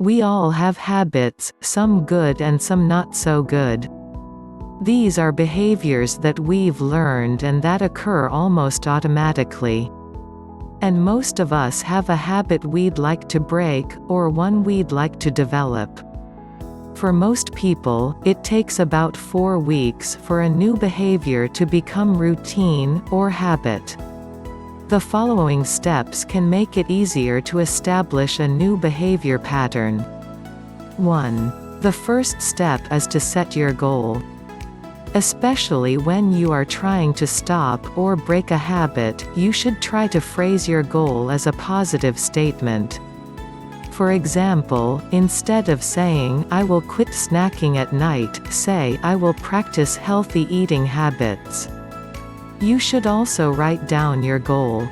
We all have habits, some good and some not so good. These are behaviors that we've learned and that occur almost automatically. And most of us have a habit we'd like to break, or one we'd like to develop. For most people, it takes about 4 weeks for a new behavior to become routine, or habit. The following steps can make it easier to establish a new behavior pattern. 1. The first step is to set your goal. Especially when you are trying to stop or break a habit, you should try to phrase your goal as a positive statement. For example, instead of saying, "I will quit snacking at night," say, "I will practice healthy eating habits." You should also write down your goal.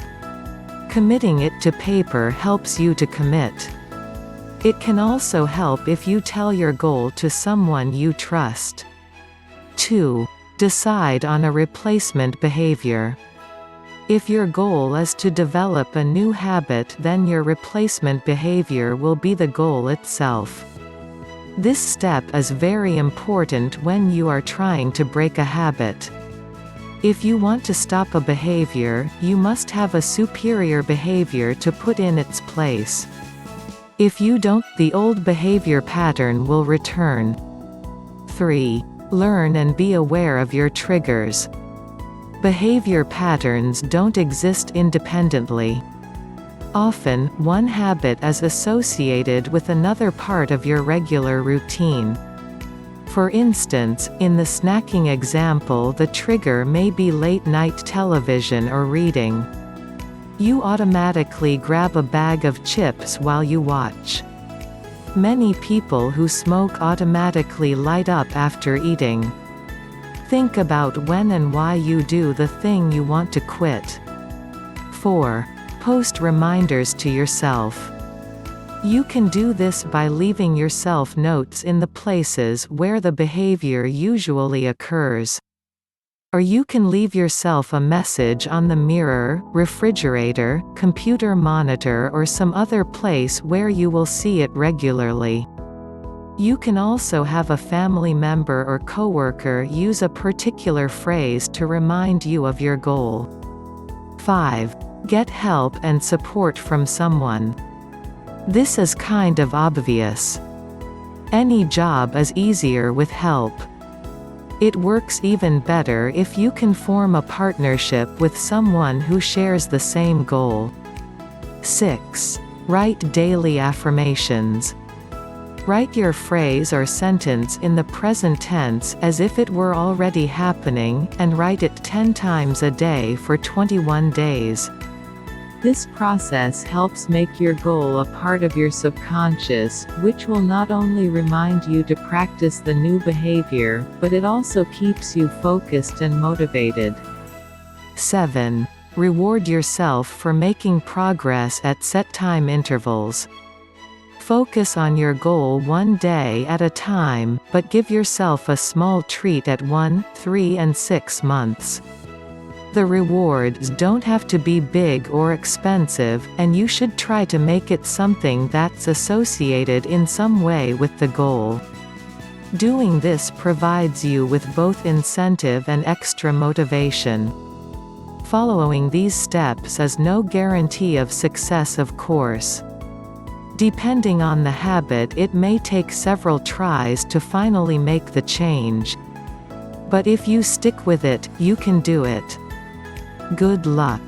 Committing it to paper helps you to commit. It can also help if you tell your goal to someone you trust. 2. Decide on a replacement behavior. If your goal is to develop a new habit, then your replacement behavior will be the goal itself. This step is very important when you are trying to break a habit. If you want to stop a behavior, you must have a superior behavior to put in its place. If you don't, the old behavior pattern will return. 3. Learn and be aware of your triggers. Behavior patterns don't exist independently. Often, one habit is associated with another part of your regular routine. For instance, in the snacking example, the trigger may be late-night television or reading. You automatically grab a bag of chips while you watch. Many people who smoke automatically light up after eating. Think about when and why you do the thing you want to quit. 4. Post reminders to yourself. You can do this by leaving yourself notes in the places where the behavior usually occurs. Or you can leave yourself a message on the mirror, refrigerator, computer monitor, or some other place where you will see it regularly. You can also have a family member or coworker use a particular phrase to remind you of your goal. 5. Get help and support from someone. This is kind of obvious. Any job is easier with help. It works even better if you can form a partnership with someone who shares the same goal. 6. Write daily affirmations. Write your phrase or sentence in the present tense as if it were already happening, and write it 10 times a day for 21 days. This process helps make your goal a part of your subconscious, which will not only remind you to practice the new behavior, but it also keeps you focused and motivated. 7. Reward yourself for making progress at set time intervals. Focus on your goal one day at a time, but give yourself a small treat at 1, 3, and 6 months. The rewards don't have to be big or expensive, and you should try to make it something that's associated in some way with the goal. Doing this provides you with both incentive and extra motivation. Following these steps is no guarantee of success, of course. Depending on the habit, it may take several tries to finally make the change. But if you stick with it, you can do it. Good luck.